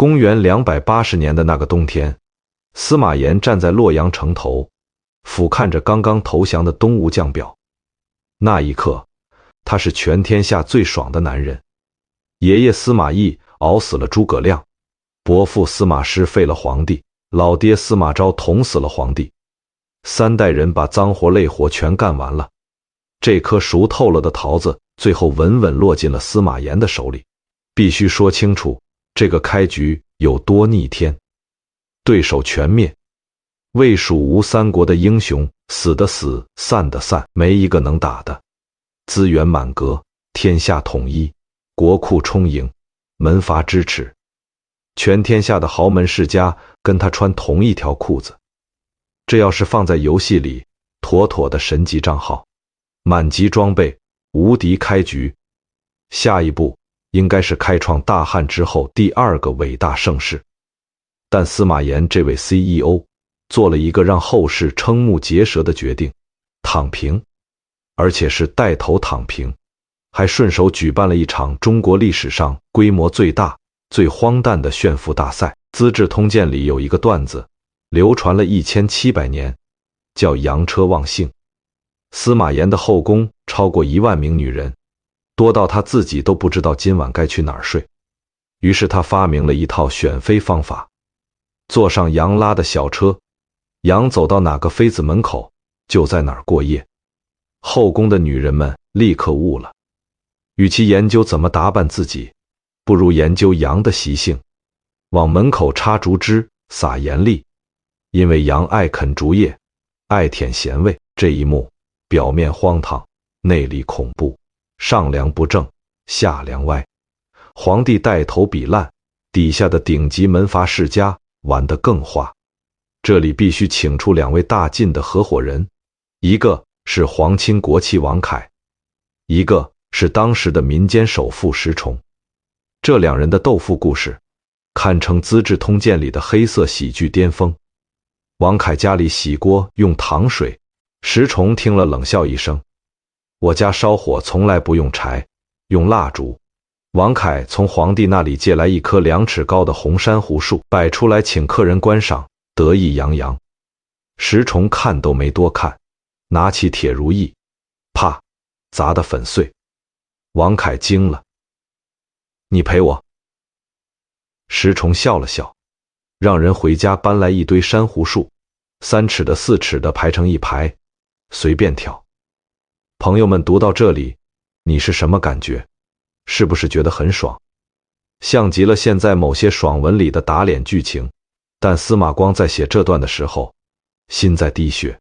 公元280年的那个冬天，司马炎站在洛阳城头，俯瞰着刚刚投降的东吴将表。那一刻，他是全天下最爽的男人。爷爷司马懿熬死了诸葛亮，伯父司马师废了皇帝，老爹司马昭捅死了皇帝，三代人把脏活累活全干完了。这颗熟透了的桃子，最后稳稳落进了司马炎的手里。必须说清楚，这个开局有多逆天。对手全灭，魏蜀吴三国的英雄，死的死，散的散，没一个能打的。资源满格，天下统一，国库充盈，门阀支持，全天下的豪门世家跟他穿同一条裤子。这要是放在游戏里，妥妥的神级账号，满级装备，无敌开局。下一步应该是开创大汉之后第二个伟大盛世。但司马炎这位 CEO 做了一个让后世瞠目结舌的决定，躺平，而且是带头躺平，还顺手举办了一场中国历史上规模最大、最荒诞的炫富大赛。《资治通鉴》里有一个段子，流传了1700年，叫羊车忘性。司马炎的后宫超过1万名女人，多到他自己都不知道今晚该去哪儿睡。于是他发明了一套选妃方法，坐上羊拉的小车，羊走到哪个妃子门口，就在哪儿过夜。后宫的女人们立刻悟了，与其研究怎么打扮自己，不如研究羊的习性，往门口插竹枝，撒盐粒，因为羊爱啃竹叶，爱舔咸味。这一幕表面荒唐，内里恐怖，上梁不正，下梁歪。皇帝带头比烂，底下的顶级门阀世家玩得更花。这里必须请出2位大晋的合伙人，一个是皇亲国戚王恺，一个是当时的民间首富石崇。这2人的斗富故事堪称《资治通鉴》里的黑色喜剧巅峰。王恺家里洗锅用糖水，石崇听了冷笑一声：我家烧火从来不用柴，用蜡烛。王恺从皇帝那里借来一棵2尺高的红珊瑚树，摆出来请客人观赏，得意洋洋。石崇看都没多看，拿起铁如意，啪，砸得粉碎。王恺惊了：你赔我？石崇笑了笑，让人回家搬来一堆珊瑚树，3尺的4尺的排成一排，随便挑。朋友们读到这里，你是什么感觉？是不是觉得很爽？像极了现在某些爽文里的打脸剧情。但司马光在写这段的时候，心在滴血。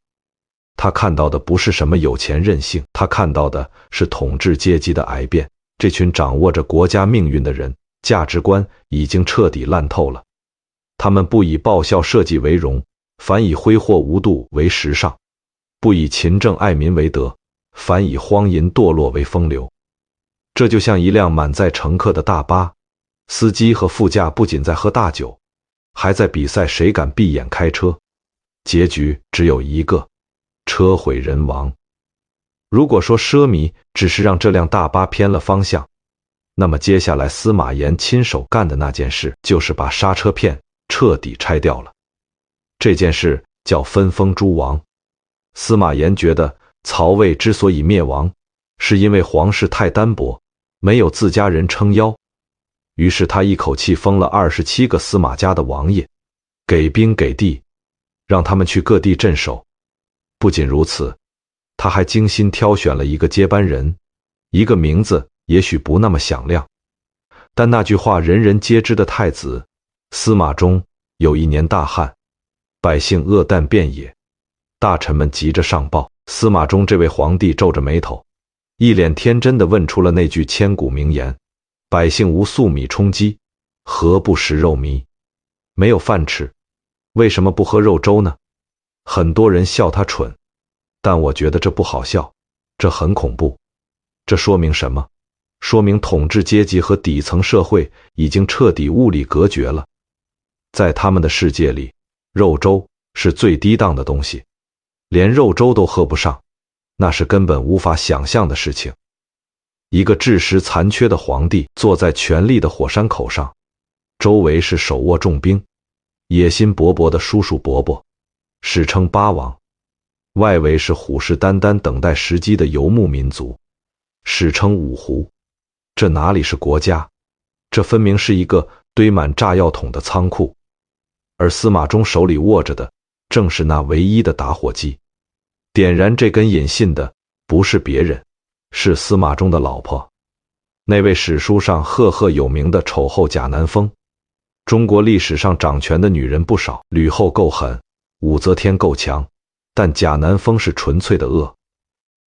他看到的不是什么有钱任性，他看到的是统治阶级的癌变。这群掌握着国家命运的人，价值观已经彻底烂透了。他们不以爆笑设计为荣，反以挥霍无度为时尚；不以勤政爱民为德，反以荒淫堕落为风流。这就像一辆满载乘客的大巴，司机和副驾不仅在喝大酒，还在比赛谁敢闭眼开车，结局只有一个：车毁人亡。如果说奢靡只是让这辆大巴偏了方向，那么接下来司马炎亲手干的那件事，就是把刹车片彻底拆掉了。这件事叫分封诸王。司马炎觉得曹魏之所以灭亡，是因为皇室太单薄，没有自家人撑腰。于是他一口气封了27个司马家的王爷，给兵给地，让他们去各地镇守。不仅如此，他还精心挑选了一个接班人，一个名字也许不那么响亮，但那句话人人皆知的太子司马衷。有一年大旱，百姓饿旦遍野，大臣们急着上报。司马衷这位皇帝皱着眉头，一脸天真地问出了那句千古名言：百姓无粟米充饥，何不食肉糜？没有饭吃，为什么不喝肉粥呢？很多人笑他蠢，但我觉得这不好笑，这很恐怖。这说明什么？说明统治阶级和底层社会已经彻底物理隔绝了。在他们的世界里，肉粥是最低档的东西，连肉粥都喝不上，那是根本无法想象的事情。一个知识残缺的皇帝坐在权力的火山口上，周围是手握重兵、野心勃勃的叔叔伯伯，史称八王；外围是虎视眈眈等待时机的游牧民族，史称五胡。这哪里是国家？这分明是一个堆满炸药桶的仓库。而司马衷手里握着的正是那唯一的打火机。点燃这根引信的不是别人，是司马衷的老婆，那位史书上赫赫有名的丑后贾南风。中国历史上掌权的女人不少，吕后够狠，武则天够强，但贾南风是纯粹的恶。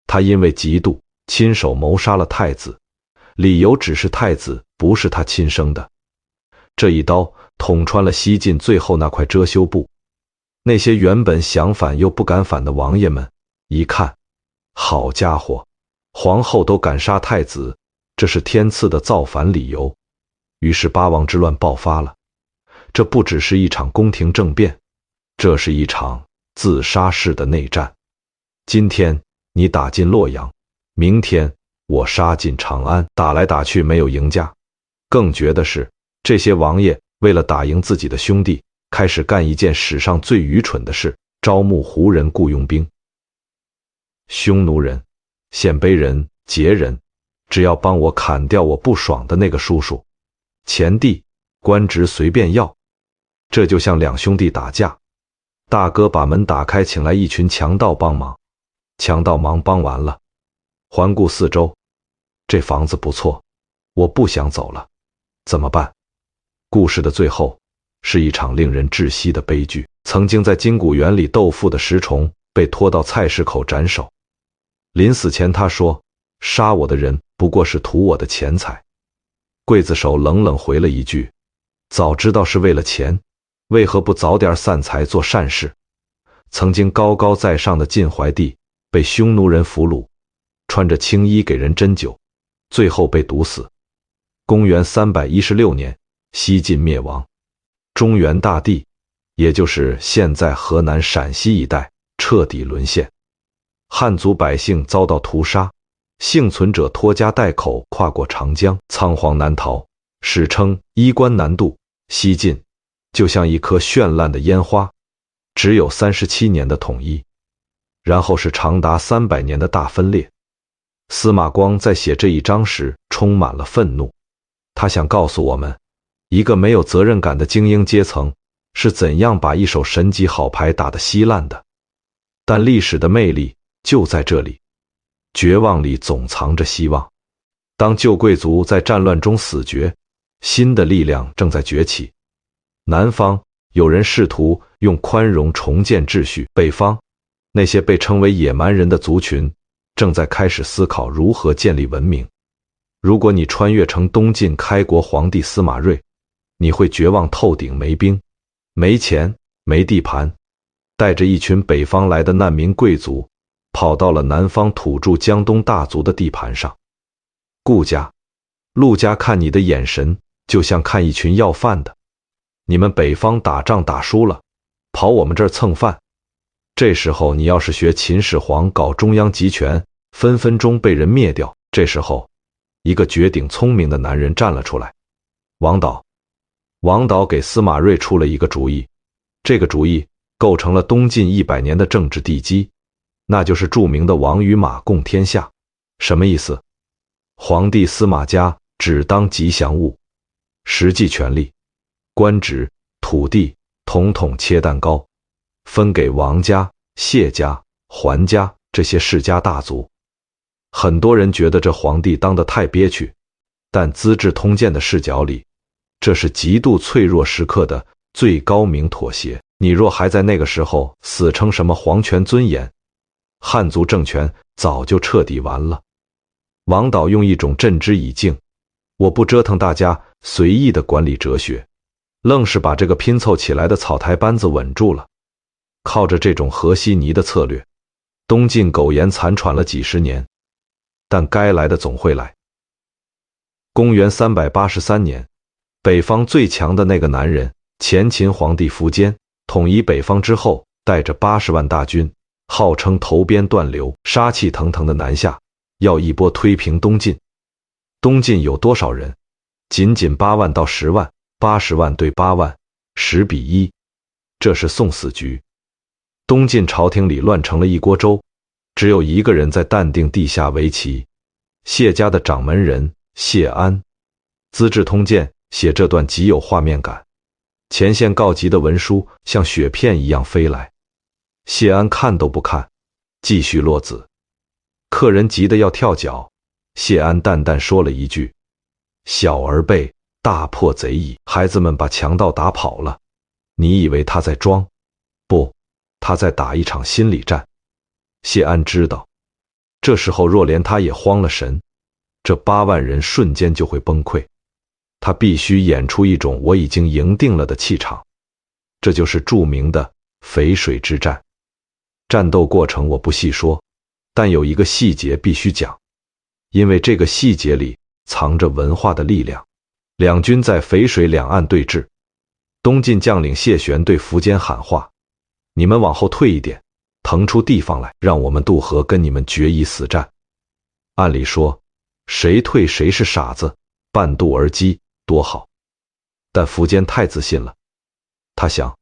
她因为嫉妒，亲手谋杀了太子，理由只是太子不是她亲生的。这一刀捅穿了西晋最后那块遮羞布。那些原本想反又不敢反的王爷们一看，好家伙，皇后都敢杀太子，这是天赐的造反理由。于是八王之乱爆发了。这不只是一场宫廷政变，这是一场自杀式的内战。今天你打进洛阳，明天我杀进长安，打来打去没有赢家。更绝的是，这些王爷为了打赢自己的兄弟，开始干一件史上最愚蠢的事，招募胡人雇佣兵。匈奴人、鲜卑人、羯人，只要帮我砍掉我不爽的那个叔叔，钱地、官职随便要。这就像两兄弟打架，大哥把门打开，请来一群强盗帮忙，强盗忙帮完了，环顾四周，这房子不错，我不想走了，怎么办？故事的最后是一场令人窒息的悲剧。曾经在金谷园里斗富的石崇被拖到菜市口斩首，临死前他说，杀我的人不过是图我的钱财。刽子手冷冷回了一句，早知道是为了钱，为何不早点散财做善事？曾经高高在上的晋怀帝被匈奴人俘虏，穿着青衣给人针灸，最后被毒死。公元316年，西晋灭亡，中原大地，也就是现在河南陕西一带彻底沦陷，汉族百姓遭到屠杀，幸存者拖家带口跨过长江，仓皇难逃，史称衣冠南渡。西晋就像一颗绚烂的烟花，只有37年的统一，然后是长达300年的大分裂。司马光在写这一章时充满了愤怒，他想告诉我们，一个没有责任感的精英阶层是怎样把一手神级好牌打得稀烂的。但历史的魅力就在这里，绝望里总藏着希望。当旧贵族在战乱中死绝，新的力量正在崛起。南方有人试图用宽容重建秩序，北方那些被称为野蛮人的族群正在开始思考如何建立文明。如果你穿越成东晋开国皇帝司马睿，你会绝望透顶，没兵、没钱、没地盘，带着一群北方来的难民贵族跑到了南方土著江东大族的地盘上。顾家、陆家看你的眼神就像看一群要饭的，你们北方打仗打输了，跑我们这儿蹭饭。这时候你要是学秦始皇搞中央集权，分分钟被人灭掉。这时候一个绝顶聪明的男人站了出来，王导。王导给司马睿出了一个主意，这个主意构成了东晋100年的政治地基，那就是著名的王与马共天下。什么意思？皇帝司马家只当吉祥物，实际权力、官职、土地统统切蛋糕，分给王家、谢家、桓家这些世家大族。很多人觉得这皇帝当得太憋屈，但《资治通鉴》的视角里，这是极度脆弱时刻的最高明妥协。你若还在那个时候死撑什么皇权尊严，汉族政权早就彻底完了。王导用一种镇之以静，我不折腾大家随意的管理哲学，愣是把这个拼凑起来的草台班子稳住了。靠着这种和稀泥的策略，东晋苟延残喘了几十年，但该来的总会来。公元383年，北方最强的那个男人，前秦皇帝苻坚，统一北方之后，带着80万大军，号称头鞭断流，杀气腾腾的南下，要一波推平东晋。东晋有多少人？仅仅8万到10万， 80万对8万，10:1，这是送死局。东晋朝廷里乱成了一锅粥，只有一个人在淡定地下围棋，谢家的掌门人谢安。《资治通鉴》写这段极有画面感，前线告急的文书像雪片一样飞来，谢安看都不看，继续落子。客人急得要跳脚，谢安淡淡说了一句：“小儿辈，大破贼矣。”孩子们把强盗打跑了，你以为他在装？不，他在打一场心理战。谢安知道，这时候若连他也慌了神，这8万人瞬间就会崩溃。他必须演出一种我已经赢定了的气场，这就是著名的淝水之战。战斗过程我不细说，但有一个细节必须讲，因为这个细节里藏着文化的力量。两军在淝水两岸对峙，东晋将领谢玄对苻坚喊话：“你们往后退一点，腾出地方来，让我们渡河跟你们决一死战。”按理说，谁退谁是傻子，半渡而击多好。但苻坚太自信了，他想，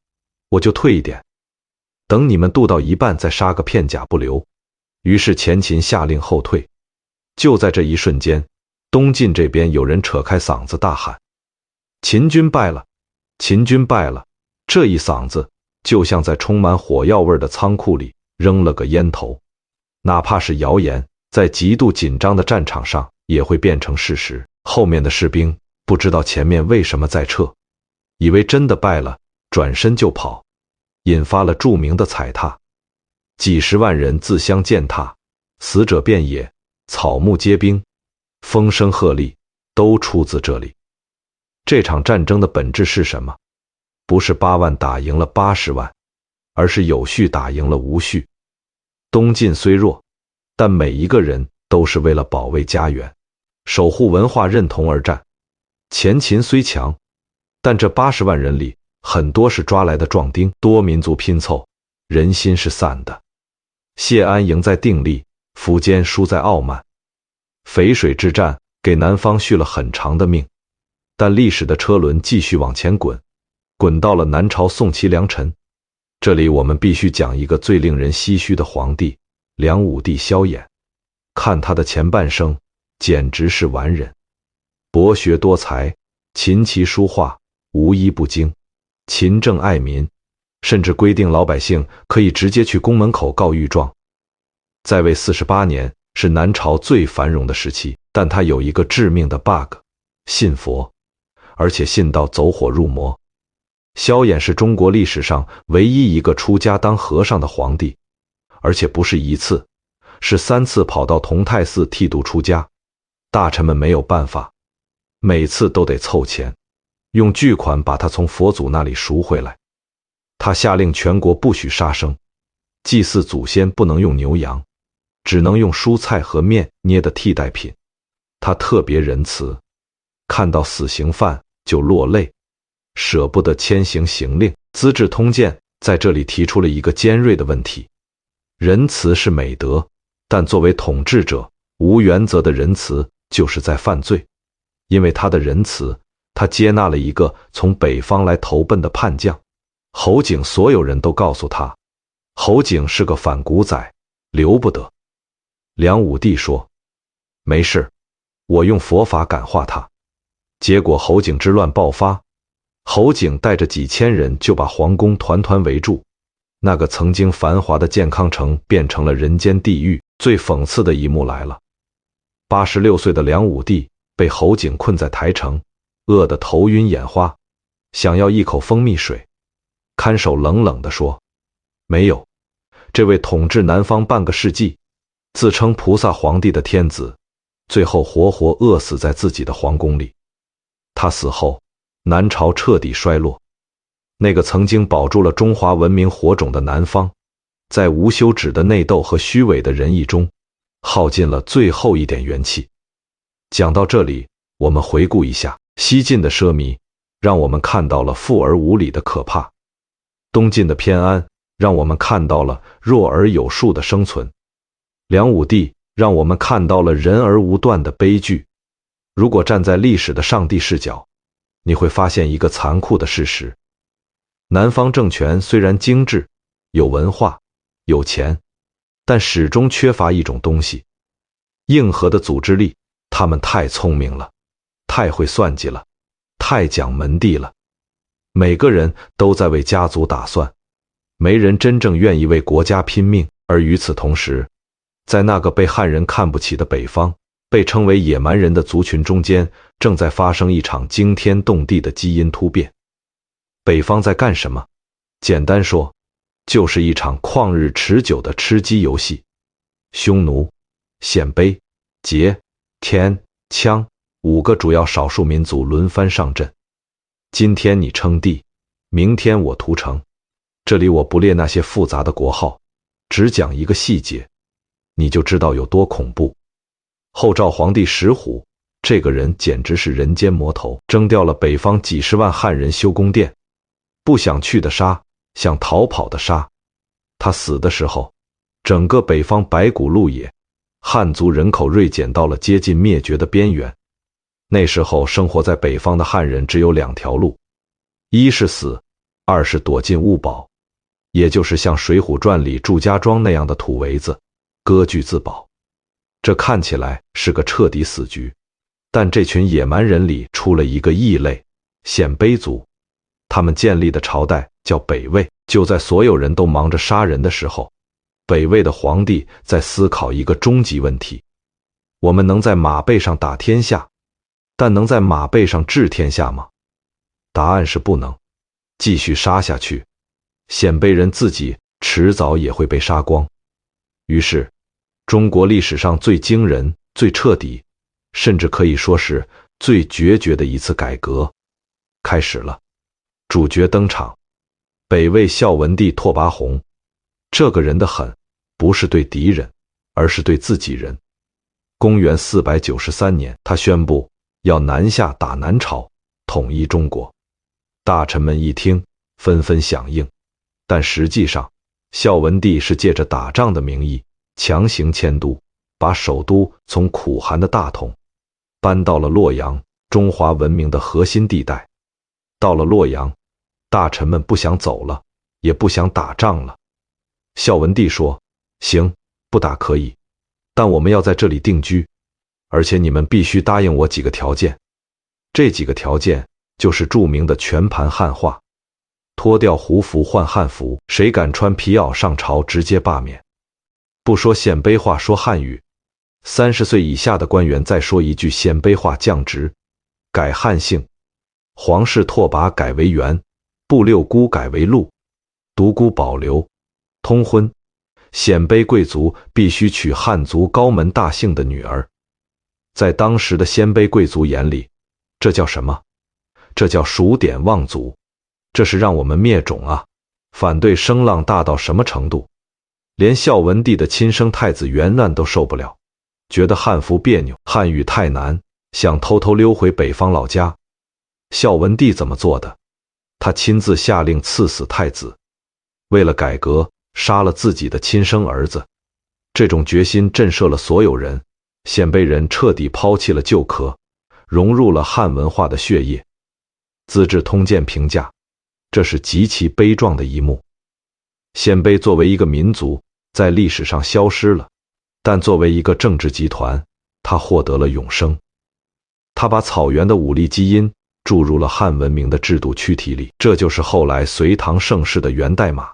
我就退一点，等你们渡到一半再杀个片甲不留。于是前秦下令后退。就在这一瞬间，东晋这边有人扯开嗓子大喊：“秦军败了！秦军败了！”这一嗓子就像在充满火药味的仓库里扔了个烟头，哪怕是谣言，在极度紧张的战场上也会变成事实。后面的士兵不知道前面为什么在撤，以为真的败了，转身就跑，引发了著名的踩踏，几十万人自相践踏，死者遍野，草木皆兵，风声鹤唳，都出自这里。这场战争的本质是什么？不是8万打赢了80万，而是有序打赢了无序。东晋虽弱，但每一个人都是为了保卫家园，守护文化认同而战。前秦虽强，但这80万人里很多是抓来的壮丁，多民族拼凑，人心是散的。谢安赢在定力，苻坚输在傲慢。淝水之战给南方续了很长的命，但历史的车轮继续往前滚，滚到了南朝宋齐梁陈。这里我们必须讲一个最令人唏嘘的皇帝梁武帝萧衍。看他的前半生，简直是完人，博学多才，琴棋书画无一不精，勤政爱民，甚至规定老百姓可以直接去宫门口告御状。在位48年是南朝最繁荣的时期，但他有一个致命的 bug， 信佛，而且信到走火入魔。萧衍是中国历史上唯一一个出家当和尚的皇帝，而且不是一次，是3次跑到同泰寺剃度出家。大臣们没有办法，每次都得凑钱，用巨款把他从佛祖那里赎回来。他下令全国不许杀生，祭祀祖先不能用牛羊，只能用蔬菜和面捏的替代品。他特别仁慈，看到死刑犯就落泪，舍不得签行令。《资治通鉴》在这里提出了一个尖锐的问题：仁慈是美德，但作为统治者，无原则的仁慈就是在犯罪。因为他的仁慈，他接纳了一个从北方来投奔的叛将侯景，所有人都告诉他，侯景是个反骨仔，留不得。梁武帝说，没事，我用佛法感化他。结果侯景之乱爆发，侯景带着几千人就把皇宫团团围住，那个曾经繁华的健康城变成了人间地狱。最讽刺的一幕来了，86岁的梁武帝被侯景困在台城，饿得头晕眼花，想要一口蜂蜜水。看守冷冷地说，没有。这位统治南方半个世纪，自称菩萨皇帝的天子，最后活活饿死在自己的皇宫里。他死后，南朝彻底衰落。那个曾经保住了中华文明火种的南方，在无休止的内斗和虚伪的仁义中，耗尽了最后一点元气。讲到这里，我们回顾一下西晋的奢靡，让我们看到了富而无礼的可怕；东晋的偏安，让我们看到了弱而有术的生存；梁武帝让我们看到了仁而无断的悲剧。如果站在历史的上帝视角，你会发现一个残酷的事实：南方政权虽然精致、有文化、有钱，但始终缺乏一种东西——硬核的组织力。他们太聪明了，太会算计了，太讲门第了。每个人都在为家族打算，没人真正愿意为国家拼命。而与此同时，在那个被汉人看不起的北方，被称为野蛮人的族群中间，正在发生一场惊天动地的基因突变。北方在干什么？简单说，就是一场旷日持久的吃鸡游戏。匈奴、鲜卑、羯、滇、羌5个主要少数民族轮番上阵。今天你称帝，明天我屠城。这里我不列那些复杂的国号，只讲一个细节，你就知道有多恐怖。后赵皇帝石虎，这个人简直是人间魔头，征调了北方几十万汉人修宫殿，不想去的杀，想逃跑的杀。他死的时候，整个北方白骨鹿野，汉族人口锐减到了接近灭绝的边缘。那时候生活在北方的汉人只有2条路，一是死，二是躲进物堡，也就是像《水浒传》里祝家庄那样的土围子，割据自保。这看起来是个彻底死局，但这群野蛮人里出了一个异类——鲜卑族。他们建立的朝代叫北魏。就在所有人都忙着杀人的时候，北魏的皇帝在思考一个终极问题：我们能在马背上打天下，但能在马背上治天下吗？答案是不能。继续杀下去，鲜卑人自己迟早也会被杀光。于是，中国历史上最惊人、最彻底，甚至可以说是最决绝的一次改革开始了。主角登场，北魏孝文帝拓跋宏。这个人的狠，不是对敌人，而是对自己人。公元493年，他宣布要南下打南朝，统一中国。大臣们一听，纷纷响应。但实际上，孝文帝是借着打仗的名义，强行迁都，把首都从苦寒的大同搬到了洛阳，中华文明的核心地带。到了洛阳，大臣们不想走了，也不想打仗了。孝文帝说：行，不打可以，但我们要在这里定居，而且你们必须答应我几个条件。这几个条件就是著名的全盘汉化，脱掉胡服换汉服，谁敢穿皮袄上朝直接罢免。不说鲜卑话，说汉语，30岁以下的官员再说一句鲜卑话降职，改汉姓，皇室拓跋改为元，部六姑改为陆，独孤保留，通婚，鲜卑贵族必须娶汉族高门大姓的女儿。在当时的鲜卑贵族眼里，这叫什么？这叫数典忘祖，这是让我们灭种啊！反对声浪大到什么程度？连孝文帝的亲生太子元难都受不了，觉得汉服别扭，汉语太难，想偷偷溜回北方老家。孝文帝怎么做的？他亲自下令赐死太子，为了改革，杀了自己的亲生儿子。这种决心震慑了所有人，鲜卑人彻底抛弃了旧壳，融入了汉文化的血液。资治通鉴评价，这是极其悲壮的一幕。鲜卑作为一个民族，在历史上消失了，但作为一个政治集团，它获得了永生。它把草原的武力基因注入了汉文明的制度躯体里，这就是后来隋唐盛世的源代码。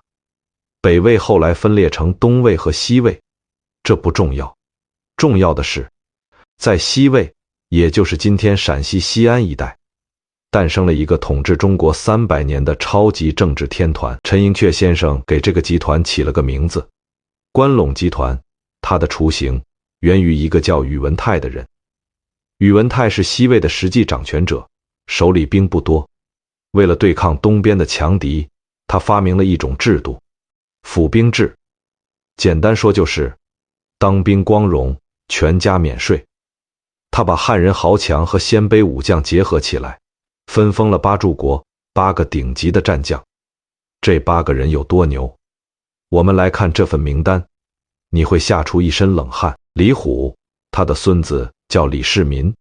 北魏后来分裂成东魏和西魏，这不重要，重要的是，在西魏，也就是今天陕西西安一带，诞生了一个统治中国300年的超级政治天团。陈寅恪先生给这个集团起了个名字——关陇集团。它的雏形源于一个叫宇文泰的人。宇文泰是西魏的实际掌权者，手里兵不多。为了对抗东边的强敌，他发明了一种制度——府兵制。简单说就是，当兵光荣，全家免税。他把汉人豪强和鲜卑武将结合起来，分封了8柱国8个顶级的战将。这8个人有多牛？我们来看这份名单，你会吓出一身冷汗。李虎，他的孙子叫李世民，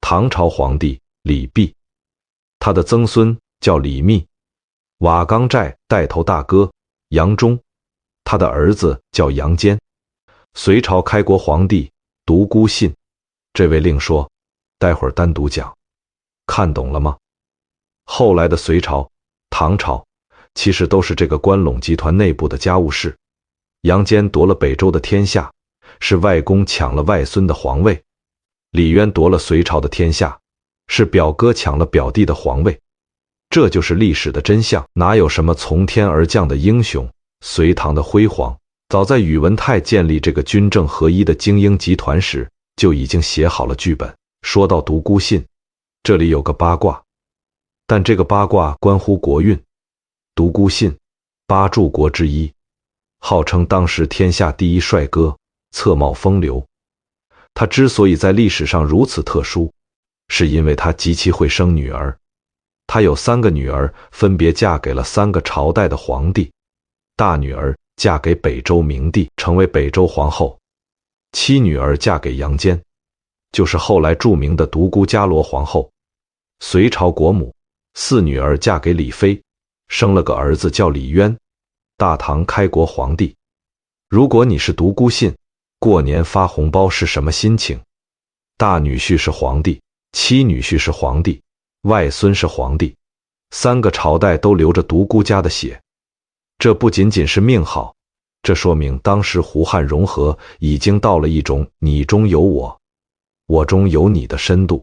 唐朝皇帝李泌。他的曾孙叫李密，瓦岗寨带头大哥杨忠，他的儿子叫杨坚。隋朝开国皇帝独孤信，这位另说，待会儿单独讲。看懂了吗？后来的隋朝、唐朝其实都是这个关陇集团内部的家务事。杨坚夺了北周的天下，是外公抢了外孙的皇位；李渊夺了隋朝的天下，是表哥抢了表弟的皇位。这就是历史的真相，哪有什么从天而降的英雄？隋唐的辉煌，早在宇文泰建立这个军政合一的精英集团时，就已经写好了剧本。说到独孤信，这里有个八卦，但这个八卦关乎国运。独孤信，八柱国之一，号称当时天下第一帅哥，侧貌风流。他之所以在历史上如此特殊，是因为他极其会生女儿。他有3个女儿，分别嫁给了3个朝代的皇帝。大女儿嫁给北周明帝，成为北周皇后；妻女儿嫁给杨坚，就是后来著名的独孤伽罗皇后。隋朝国母4女儿嫁给李妃，生了个儿子叫李渊，大唐开国皇帝。如果你是独孤信，过年发红包是什么心情？大女婿是皇帝，妻女婿是皇帝，外孙是皇帝，3个朝代都流着独孤家的血。这不仅仅是命好，这说明当时胡汉融合已经到了一种你中有我，我中有你的深度。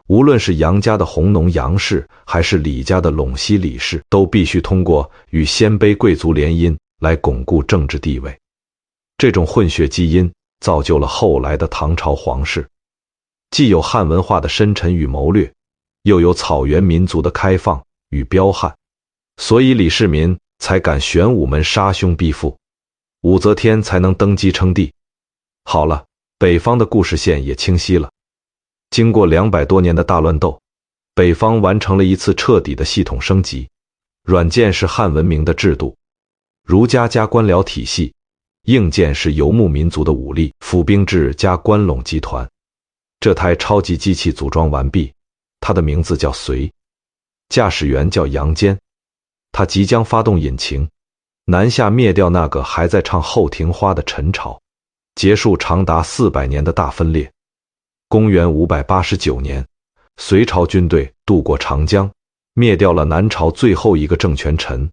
无论是杨家的弘农杨氏，还是李家的陇西李氏，都必须通过与鲜卑贵族联姻来巩固政治地位。这种混血基因造就了后来的唐朝皇室，既有汉文化的深沉与谋略，又有草原民族的开放与彪悍，所以李世民才敢玄武门杀兄逼父，武则天才能登基称帝。好了，北方的故事线也清晰了。经过200多年的大乱斗，北方完成了一次彻底的系统升级。软件是汉文明的制度，儒家加官僚体系；硬件是游牧民族的武力，府兵制加关陇集团。这台超级机器组装完毕，它的名字叫隋，驾驶员叫杨坚。他即将发动引擎，南下灭掉那个还在唱后庭花的陈朝，结束长达400年的大分裂。公元589年，隋朝军队渡过长江，灭掉了南朝最后一个政权陈，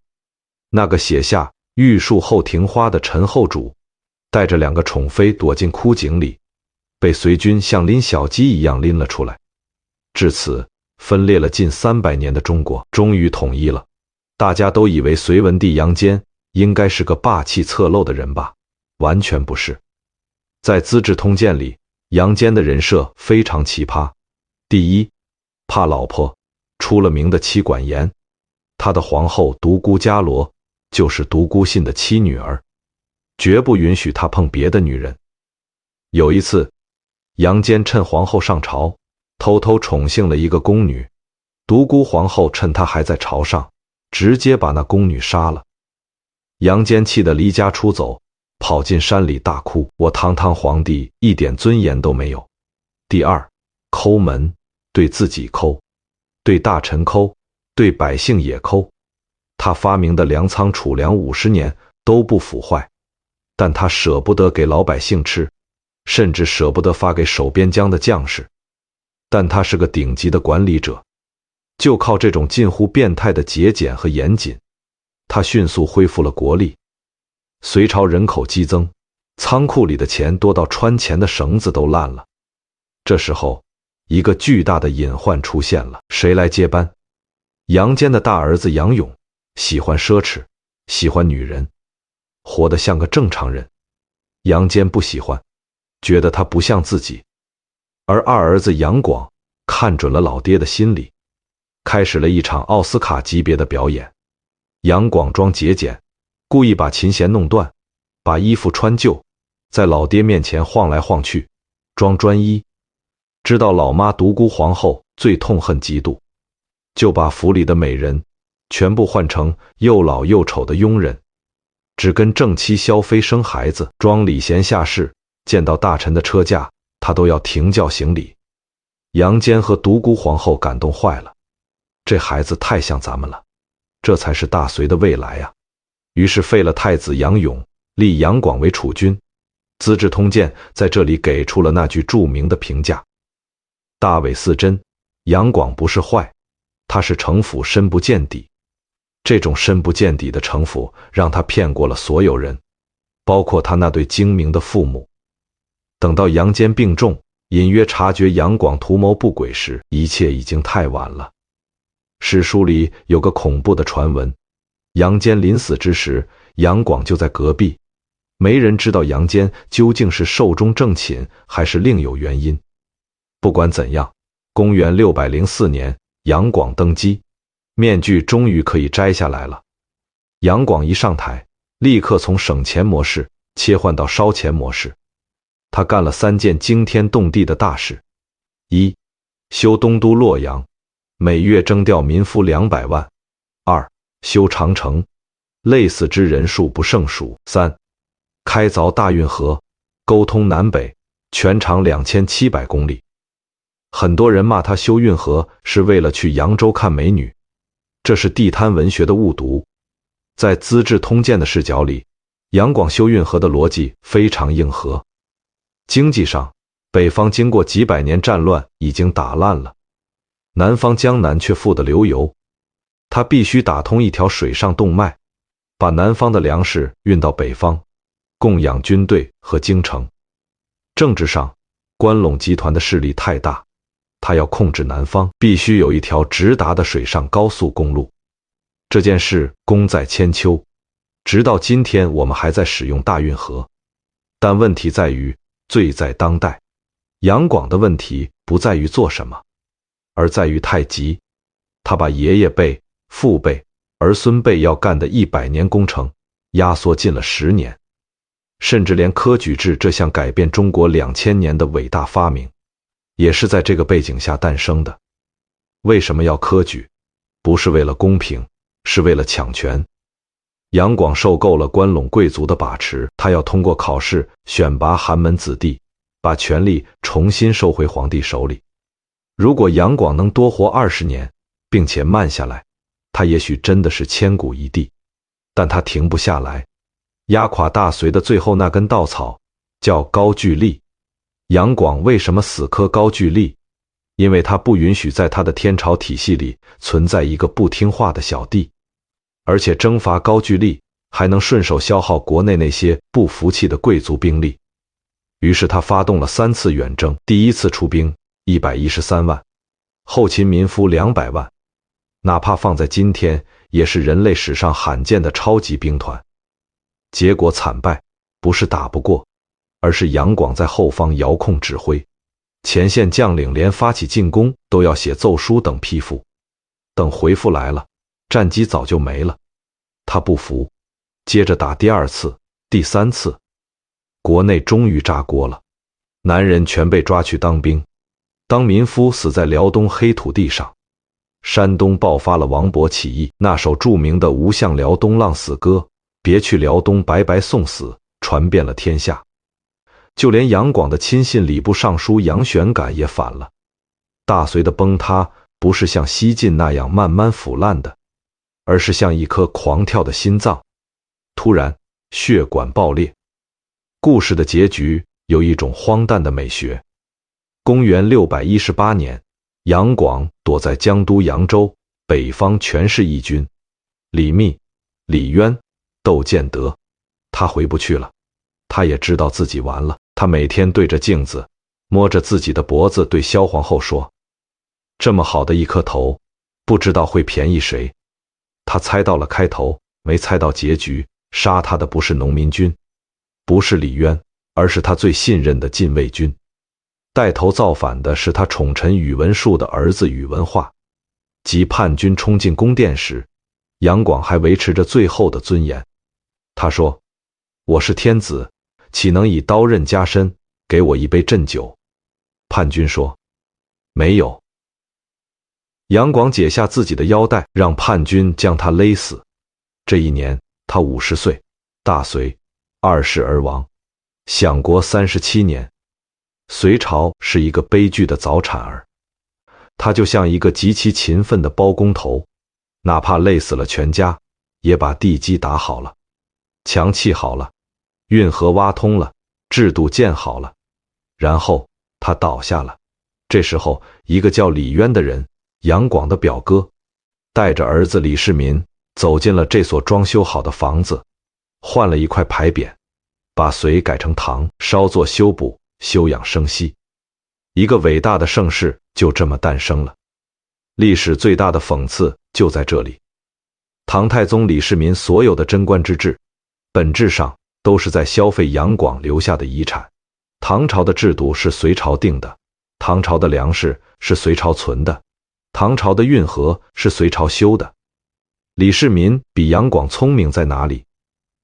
那个写下玉树后庭花的陈后主，带着2个宠妃躲进枯井里，被隋军像拎小鸡一样拎了出来。至此，分裂了近300年的中国终于统一了。大家都以为隋文帝杨坚应该是个霸气侧漏的人吧？完全不是。在《资治通鉴》里，杨坚的人设非常奇葩。第一，怕老婆，出了名的妻管严。他的皇后独孤伽罗就是独孤信的妻女儿，绝不允许他碰别的女人。有一次，杨坚趁皇后上朝，偷偷宠幸了一个宫女，独孤皇后趁他还在朝上，直接把那宫女杀了。杨坚气得离家出走，跑进山里大哭，我堂堂皇帝一点尊严都没有。第二，抠门，对自己抠，对大臣抠，对百姓也抠。他发明的粮仓储粮50年都不腐坏，但他舍不得给老百姓吃，甚至舍不得发给守边疆的将士。但他是个顶级的管理者，就靠这种近乎变态的节俭和严谨，他迅速恢复了国力。隋朝人口激增，仓库里的钱多到穿钱的绳子都烂了。这时候，一个巨大的隐患出现了，谁来接班？杨坚的大儿子杨勇喜欢奢侈，喜欢女人，活得像个正常人。杨坚不喜欢，觉得他不像自己。而二儿子杨广看准了老爹的心理，开始了一场奥斯卡级别的表演。杨广装节俭，故意把琴弦弄断，把衣服穿旧，在老爹面前晃来晃去，装专一。知道老妈独孤皇后最痛恨嫉妒，就把府里的美人全部换成又老又丑的佣人，只跟正妻萧妃生孩子，装礼贤下士，见到大臣的车驾，他都要停轿行礼。杨坚和独孤皇后感动坏了，这孩子太像咱们了，这才是大隋的未来啊。于是废了太子杨勇，立杨广为储君。《资治通鉴》在这里给出了那句著名的评价：大伪似真，杨广不是坏，他是城府深不见底。这种深不见底的城府让他骗过了所有人，包括他那对精明的父母。等到杨坚病重，隐约察觉杨广图谋不轨时，一切已经太晚了。史书里有个恐怖的传闻，杨坚临死之时，杨广就在隔壁。没人知道杨坚究竟是寿终正寝，还是另有原因。不管怎样，公元604年，杨广登基，面具终于可以摘下来了。杨广一上台，立刻从省钱模式切换到烧钱模式。他干了3件惊天动地的大事：一、修东都洛阳，每月征调民夫200万；二、修长城，累死之人数不胜数；三、开凿大运河，沟通南北，全长2700公里。很多人骂他修运河是为了去扬州看美女，这是地摊文学的误读。在《资治通鉴》的视角里，杨广修运河的逻辑非常硬核。经济上，北方经过几百年战乱已经打烂了，南方江南却富得流油，他必须打通一条水上动脉，把南方的粮食运到北方，供养军队和京城。政治上，关陇集团的势力太大，他要控制南方，必须有一条直达的水上高速公路。这件事功在千秋，直到今天我们还在使用大运河。但问题在于，罪在当代。杨广的问题不在于做什么，而在于太急。他把爷爷辈、父辈、儿孙辈要干的100年工程压缩进了10年，甚至连科举制这项改变中国2000年的伟大发明，也是在这个背景下诞生的。为什么要科举？不是为了公平，是为了抢权。杨广受够了关陇贵族的把持，他要通过考试选拔寒门子弟，把权力重新收回皇帝手里。如果杨广能多活20年，并且慢下来，他也许真的是千古一帝。但他停不下来。压垮大隋的最后那根稻草叫高句丽。杨广为什么死磕高句丽？因为他不允许在他的天朝体系里存在一个不听话的小弟，而且征伐高句丽还能顺手消耗国内那些不服气的贵族兵力。于是他发动了3次远征，第一次出兵113万，后勤民夫200万，哪怕放在今天也是人类史上罕见的超级兵团。结果惨败，不是打不过，而是杨广在后方遥控指挥，前线将领连发起进攻都要写奏书等批复，等回复来了，战机早就没了。他不服，接着打第2次、第3次，国内终于炸锅了，男人全被抓去当兵，当民夫死在辽东黑土地上。山东爆发了王勃起义，那首著名的《吴向辽东浪死歌》，别去辽东白白送死，传遍了天下。就连杨广的亲信礼部尚书杨玄感也反了。大隋的崩塌不是像西晋那样慢慢腐烂的，而是像一颗狂跳的心脏，突然血管爆裂。故事的结局有一种荒诞的美学。公元618年，杨广躲在江都扬州，北方全是义军，李密、李渊、窦建德，他回不去了。他也知道自己完了。他每天对着镜子，摸着自己的脖子，对萧皇后说：这么好的一颗头，不知道会便宜谁。他猜到了开头，没猜到结局。杀他的不是农民军，不是李渊，而是他最信任的禁卫军。带头造反的是他宠臣宇文述的儿子宇文化。及叛军冲进宫殿时，杨广还维持着最后的尊严。他说：我是天子，岂能以刀刃加身？给我一杯鸩酒。叛军说：没有。杨广解下自己的腰带，让叛军将他勒死。这一年他50岁，大隋2世而亡，享国37年。隋朝是一个悲剧的早产儿。他就像一个极其勤奋的包工头，哪怕累死了全家，也把地基打好了，墙砌好了，运河挖通了，制度建好了，然后他倒下了。这时候，一个叫李渊的人，杨广的表哥，带着儿子李世民走进了这所装修好的房子，换了一块牌匾，把隋改成唐，稍作修补，休养生息。一个伟大的盛世就这么诞生了。历史最大的讽刺就在这里，唐太宗李世民所有的贞观之治，本质上都是在消费杨广留下的遗产。唐朝的制度是隋朝定的，唐朝的粮食是隋朝存的，唐朝的运河是隋朝修的。李世民比杨广聪明在哪里？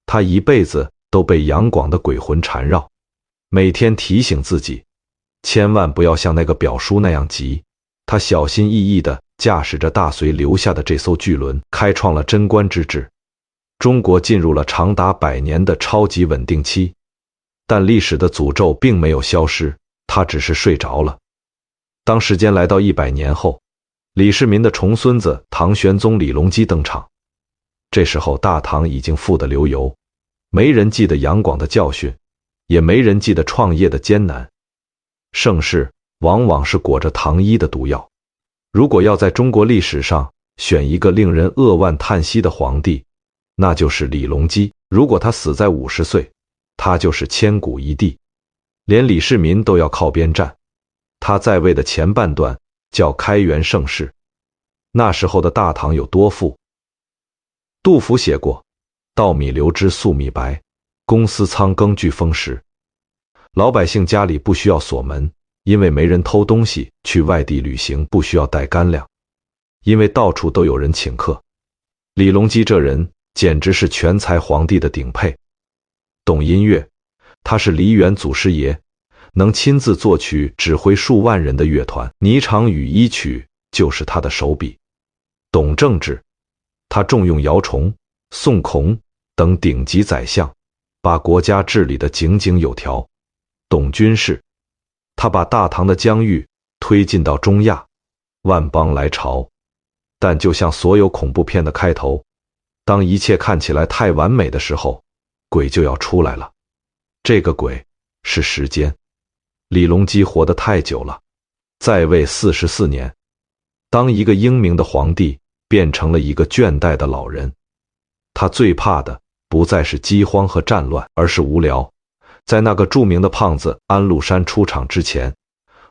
他一辈子都被杨广的鬼魂缠绕，每天提醒自己，千万不要像那个表叔那样急。他小心翼翼地驾驶着大隋留下的这艘巨轮，开创了贞观之治。中国进入了长达100年的超级稳定期，但历史的诅咒并没有消失，它只是睡着了。当时间来到100年后，李世民的重孙子唐玄宗李隆基登场。这时候大唐已经富得流油，没人记得杨广的教训，也没人记得创业的艰难。盛世往往是裹着糖衣的毒药。如果要在中国历史上选一个令人扼腕叹息的皇帝，那就是李隆基。如果他死在50岁，他就是千古一帝。连李世民都要靠边站。他在位的前半段叫开元盛世。那时候的大唐有多富？杜甫写过：稻米流脂粟米白，公司仓庚俱丰实。老百姓家里不需要锁门，因为没人偷东西；去外地旅行不需要带干粮，因为到处都有人请客。李隆基这人简直是全才皇帝的顶配。懂音乐，他是梨园祖师爷，能亲自作曲指挥数万人的乐团，《霓裳羽衣曲》就是他的手笔。懂政治，他重用姚崇、宋孔等顶级宰相，把国家治理得井井有条。懂军事，他把大唐的疆域推进到中亚，万邦来朝。但就像所有恐怖片的开头，当一切看起来太完美的时候，鬼就要出来了。这个鬼是时间。李隆基活得太久了，在位44年，当一个英明的皇帝变成了一个倦怠的老人。他最怕的不再是饥荒和战乱，而是无聊。在那个著名的胖子安禄山出场之前，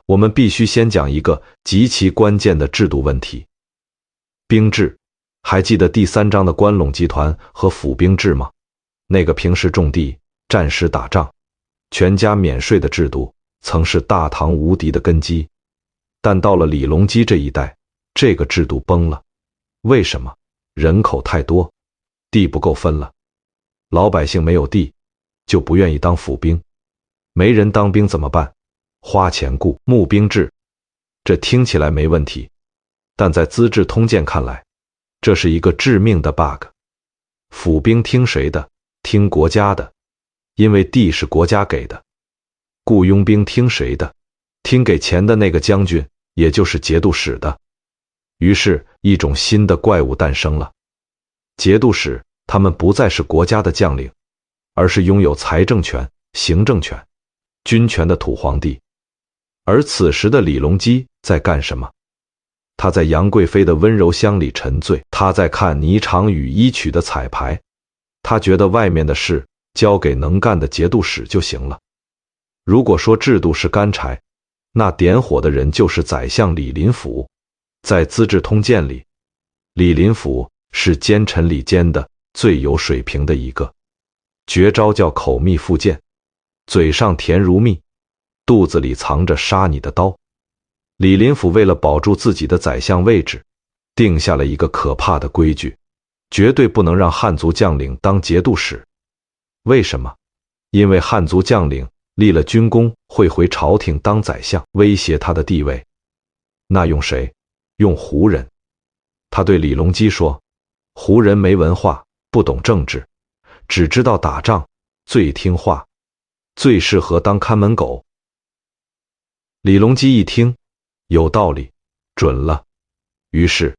我们必须先讲一个极其关键的制度问题。兵制，还记得第3章的关陇集团和府兵制吗？那个平时种地、战时打仗、全家免税的制度，曾是大唐无敌的根基。但到了李隆基这一代，这个制度崩了。为什么？人口太多，地不够分了。老百姓没有地，就不愿意当府兵。没人当兵怎么办？花钱雇募兵制。这听起来没问题，但在《资治通鉴》看来，这是一个致命的 bug。 府兵听谁的？听国家的，因为地是国家给的。雇佣兵听谁的？听给钱的那个将军，也就是节度使的。于是一种新的怪物诞生了。节度使，他们不再是国家的将领，而是拥有财政权、行政权、军权的土皇帝。而此时的李隆基在干什么？他在杨贵妃的温柔乡里沉醉，他在看《霓裳羽衣曲》的彩排，他觉得外面的事交给能干的节度使就行了。如果说制度是干柴，那点火的人就是宰相李林甫。在《资治通鉴》里，李林甫是奸臣里奸的最有水平的一个，绝招叫口蜜腹剑，嘴上甜如蜜，肚子里藏着杀你的刀。李林甫为了保住自己的宰相位置，定下了一个可怕的规矩，绝对不能让汉族将领当节度使。为什么？因为汉族将领立了军功会回朝廷当宰相，威胁他的地位。那用谁？用胡人。他对李隆基说，胡人没文化，不懂政治，只知道打仗，最听话，最适合当看门狗。李隆基一听，有道理，准了。于是，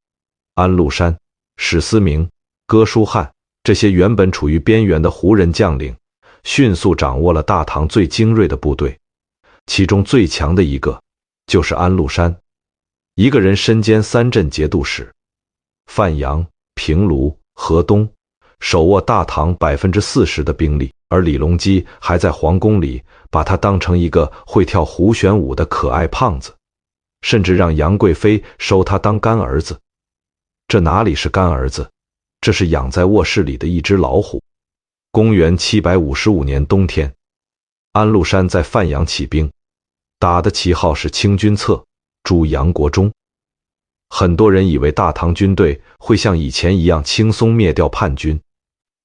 安禄山、史思明、哥舒翰这些原本处于边缘的胡人将领，迅速掌握了大唐最精锐的部队，其中最强的一个就是安禄山。一个人身兼3镇节度使，范阳、平卢、河东，手握大唐40%的兵力，而李隆基还在皇宫里把他当成一个会跳胡旋舞的可爱胖子，甚至让杨贵妃收他当干儿子。这哪里是干儿子，这是养在卧室里的一只老虎。公元755年冬天，安禄山在范阳起兵，打的旗号是清君侧，诛杨国忠。很多人以为大唐军队会像以前一样轻松灭掉叛军，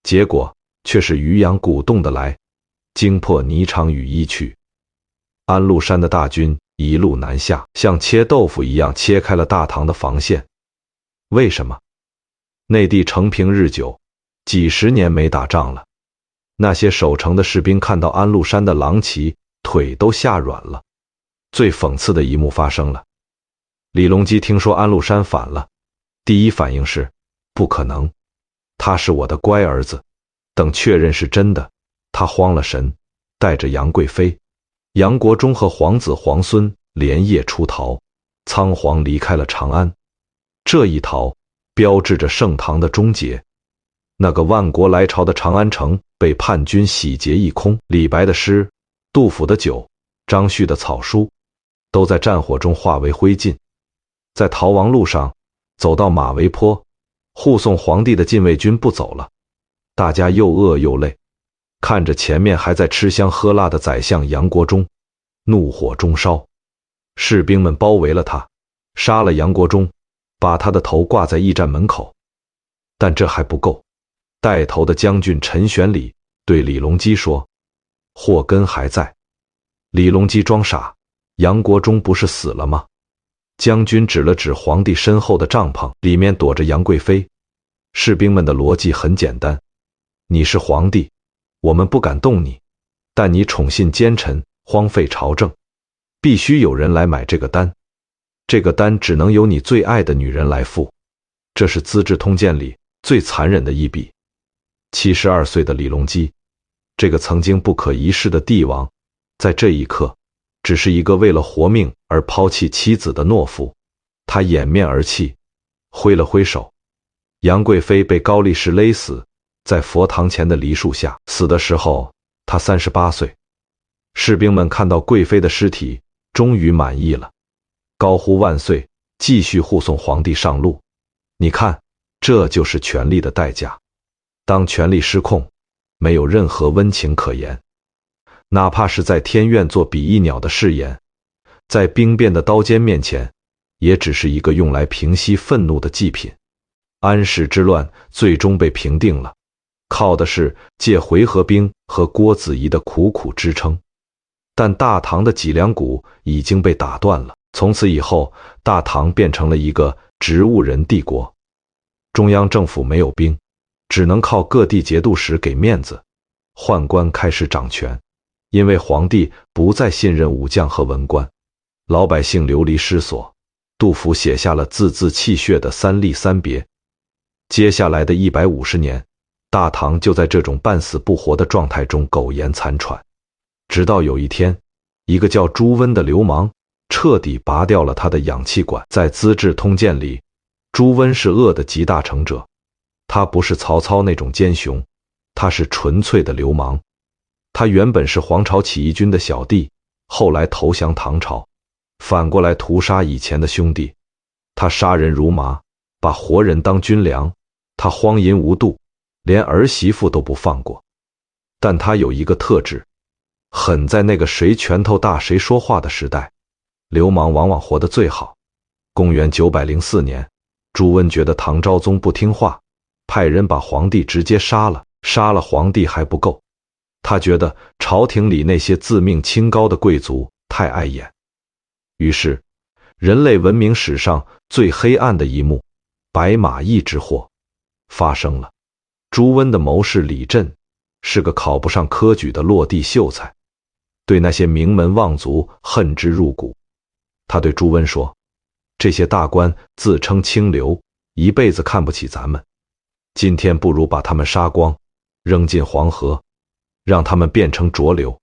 结果却是渔阳鼓动的来，惊破霓裳羽衣去。安禄山的大军一路南下，像切豆腐一样切开了大唐的防线。为什么？内地承平日久，几十年没打仗了，那些守城的士兵看到安禄山的狼骑，腿都吓软了。最讽刺的一幕发生了，李隆基听说安禄山反了，第一反应是不可能，他是我的乖儿子。等确认是真的，他慌了神，带着杨贵妃、杨国忠和皇子皇孙连夜出逃，仓皇离开了长安。这一逃标志着盛唐的终结，那个万国来朝的长安城被叛军洗劫一空。李白的诗、杜甫的酒、张旭的草书都在战火中化为灰烬。在逃亡路上，走到马嵬坡，护送皇帝的禁卫军不走了，大家又饿又累，看着前面还在吃香喝辣的宰相杨国忠，怒火中烧。士兵们包围了他，杀了杨国忠，把他的头挂在驿站门口。但这还不够，带头的将军陈玄礼对李隆基说，祸根还在。李隆基装傻，杨国忠不是死了吗？将军指了指皇帝身后的帐篷，里面躲着杨贵妃。士兵们的逻辑很简单，你是皇帝，我们不敢动你，但你宠信奸臣，荒废朝政，必须有人来买这个单，这个单只能由你最爱的女人来付。这是《资治通鉴》里最残忍的一笔。72岁的李隆基，这个曾经不可一世的帝王，在这一刻只是一个为了活命而抛弃妻子的懦夫。他掩面而泣，挥了挥手。杨贵妃被高力士勒死，在佛堂前的梨树下，死的时候她38岁。士兵们看到贵妃的尸体，终于满意了，高呼万岁，继续护送皇帝上路。你看，这就是权力的代价。当权力失控，没有任何温情可言，哪怕是在天愿做比翼鸟的誓言，在兵变的刀尖面前，也只是一个用来平息愤怒的祭品。安史之乱最终被平定了，靠的是借回纥兵和郭子仪的苦苦支撑。但大唐的脊梁骨已经被打断了，从此以后，大唐变成了一个植物人帝国。中央政府没有兵，只能靠各地节度使给面子，宦官开始掌权。因为皇帝不再信任武将和文官，老百姓流离失所。杜甫写下了字字泣血的三吏三别。接下来的150年，大唐就在这种半死不活的状态中苟延残喘，直到有一天，一个叫朱温的流氓彻底拔掉了他的氧气管。在《资治通鉴》里，朱温是恶的集大成者，他不是曹操那种奸雄，他是纯粹的流氓。他原本是黄巢起义军的小弟，后来投降唐朝，反过来屠杀以前的兄弟。他杀人如麻，把活人当军粮，他荒淫无度，连儿媳妇都不放过。但他有一个特质，狠在那个谁拳头大谁说话的时代，流氓往往活得最好。公元904年，朱温觉得唐昭宗不听话，派人把皇帝直接杀了。杀了皇帝还不够，他觉得朝廷里那些自命清高的贵族太碍眼。于是，人类文明史上最黑暗的一幕——白马驿之祸发生了。朱温的谋士李振是个考不上科举的落地秀才，对那些名门望族恨之入骨。他对朱温说：“这些大官自称清流，一辈子看不起咱们，今天不如把他们杀光，扔进黄河，让他们变成浊流。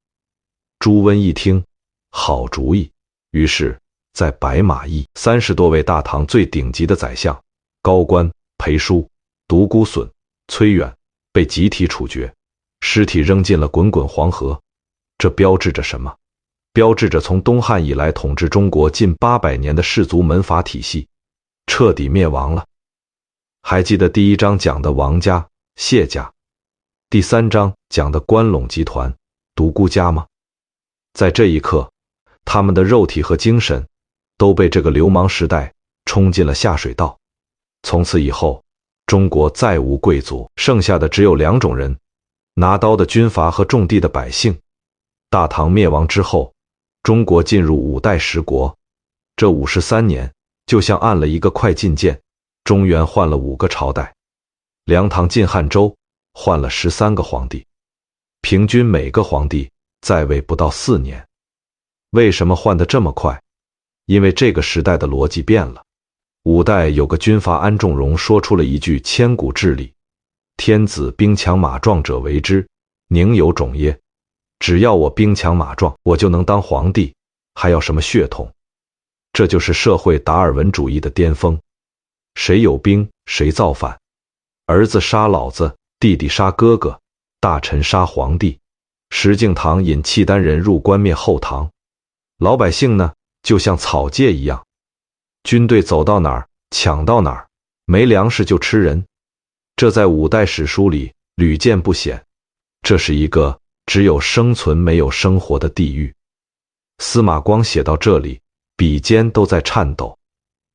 朱温一听，好主意，于是在白马驿，30多位大唐最顶级的宰相、高官、裴叔、独孤损、崔远被集体处决，尸体扔进了滚滚黄河。这标志着什么？标志着从东汉以来统治中国近800年的氏族门阀体系彻底灭亡了。还记得第1章讲的王家、谢家，第3章讲的关陇集团、独孤家吗？在这一刻，他们的肉体和精神都被这个流氓时代冲进了下水道。从此以后，中国再无贵族，剩下的只有2种人：拿刀的军阀和种地的百姓。大唐灭亡之后，中国进入5代十国，这53年就像按了一个快进键，中原换了5个朝代，梁唐晋汉周换了13个皇帝，平均每个皇帝在位不到4年。为什么换得这么快？因为这个时代的逻辑变了。5代有个军阀安重荣说出了一句千古至理：天子兵强马壮者为之，宁有种耶？只要我兵强马壮，我就能当皇帝，还要什么血统？这就是社会达尔文主义的巅峰。谁有兵，谁造反。儿子杀老子，弟弟杀哥哥，大臣杀皇帝。石敬瑭引契丹人入关灭后唐，老百姓呢，就像草芥一样，军队走到哪儿抢到哪儿，没粮食就吃人。这在5代史书里屡见不鲜，这是一个只有生存没有生活的地狱。司马光写到这里，笔尖都在颤抖。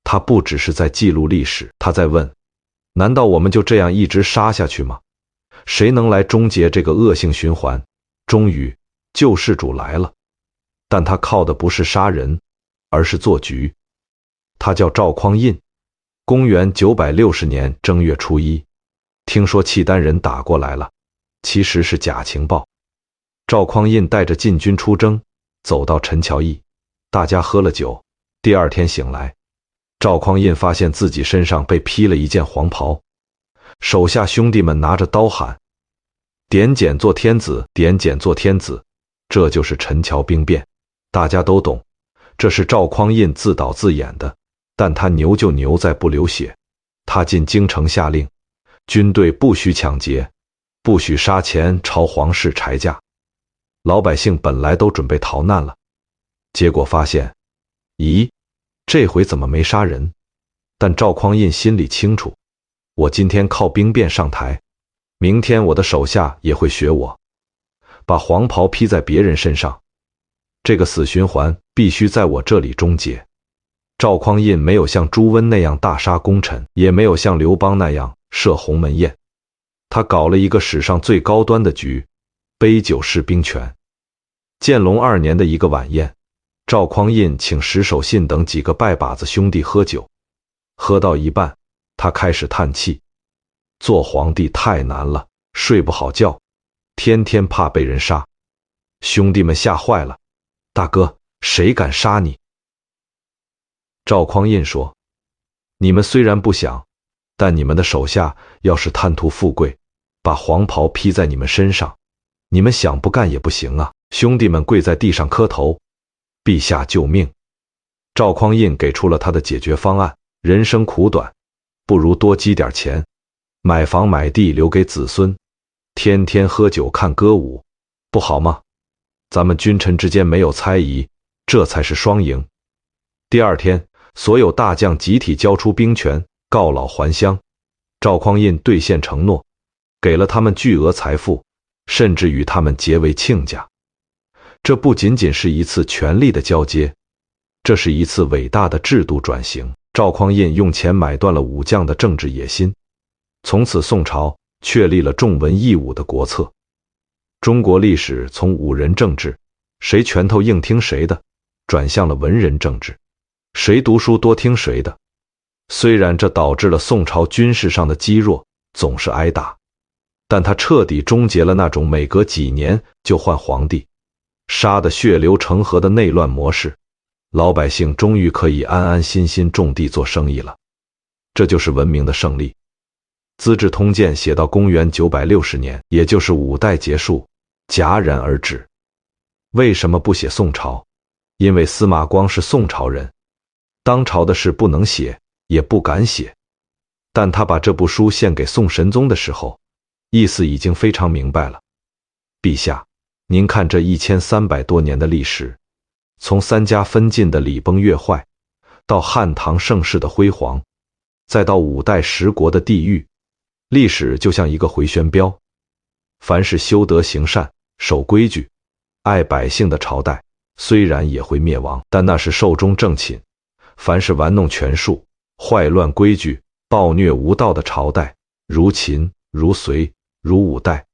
他不只是在记录历史，他在问：难道我们就这样一直杀下去吗？谁能来终结这个恶性循环？终于，救世主来了，但他靠的不是杀人，而是做局。他叫赵匡胤，公元960年正月初1，听说契丹人打过来了，其实是假情报。赵匡胤带着禁军出征，走到陈桥驿，大家喝了酒。第2天醒来，赵匡胤发现自己身上被披了一件黄袍，手下兄弟们拿着刀喊：点检做天子，点检做天子。这就是陈桥兵变，大家都懂，这是赵匡胤自导自演的，但他牛就牛在不流血。他进京城下令，军队不许抢劫，不许杀钱朝皇室柴价。老百姓本来都准备逃难了，结果发现，咦，这回怎么没杀人？但赵匡胤心里清楚，我今天靠兵变上台，明天我的手下也会学我，把黄袍披在别人身上。这个死循环必须在我这里终结。赵匡胤没有像朱温那样大杀功臣，也没有像刘邦那样设鸿门宴，他搞了一个史上最高端的局，杯酒释兵权。建隆2年的一个晚宴，赵匡胤请石守信等几个拜把子兄弟喝酒，喝到一半，他开始叹气：做皇帝太难了，睡不好觉，天天怕被人杀。兄弟们吓坏了：大哥，谁敢杀你？赵匡胤说：你们虽然不想，但你们的手下要是贪图富贵，把黄袍披在你们身上，你们想不干也不行啊。兄弟们跪在地上磕头：陛下救命！赵匡胤给出了他的解决方案：人生苦短，不如多积点钱，买房买地留给子孙，天天喝酒看歌舞，不好吗？咱们君臣之间没有猜疑，这才是双赢。第2天，所有大将集体交出兵权，告老还乡。赵匡胤兑现承诺，给了他们巨额财富，甚至与他们结为亲家。这不仅仅是一次权力的交接，这是一次伟大的制度转型。赵匡胤用钱买断了武将的政治野心，从此宋朝确立了重文抑武的国策。中国历史从武人政治，谁拳头硬听谁的，转向了文人政治，谁读书多听谁的。虽然这导致了宋朝军事上的积弱，总是挨打，但它彻底终结了那种每隔几年就换皇帝，杀得血流成河的内乱模式。老百姓终于可以安安心心种地做生意了。这就是文明的胜利。《资治通鉴》写到公元960年，也就是五代结束，戛然而止。为什么不写宋朝？因为司马光是宋朝人，当朝的事不能写，也不敢写。但他把这部书献给宋神宗的时候，意思已经非常明白了。陛下，您看这1300多年的历史，从三家分晋的礼崩乐坏，到汉唐盛世的辉煌，再到五代十国的地狱，历史就像一个回旋镖。凡是修德行善、守规矩、爱百姓的朝代，虽然也会灭亡，但那是寿终正寝。凡是玩弄权术、坏乱规矩、暴虐无道的朝代，如秦、如隋、如五代，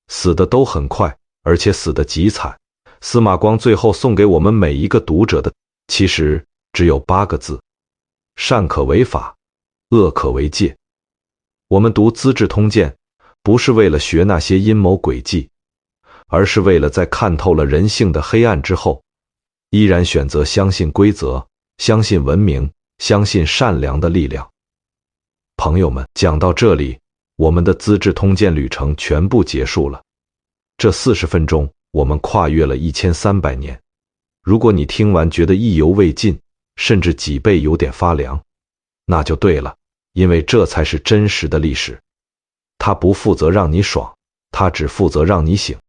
死的都很快，而且死得极惨。司马光最后送给我们每一个读者的，其实只有8个字：善可为法，恶可为戒。我们读《资治通鉴》，不是为了学那些阴谋诡计，而是为了在看透了人性的黑暗之后，依然选择相信规则，相信文明，相信善良的力量。朋友们，讲到这里，我们的《资治通鉴》旅程全部结束了。这40分钟，我们跨越了1300年。如果你听完觉得意犹未尽，甚至脊背有点发凉，那就对了，因为这才是真实的历史。它不负责让你爽，它只负责让你醒。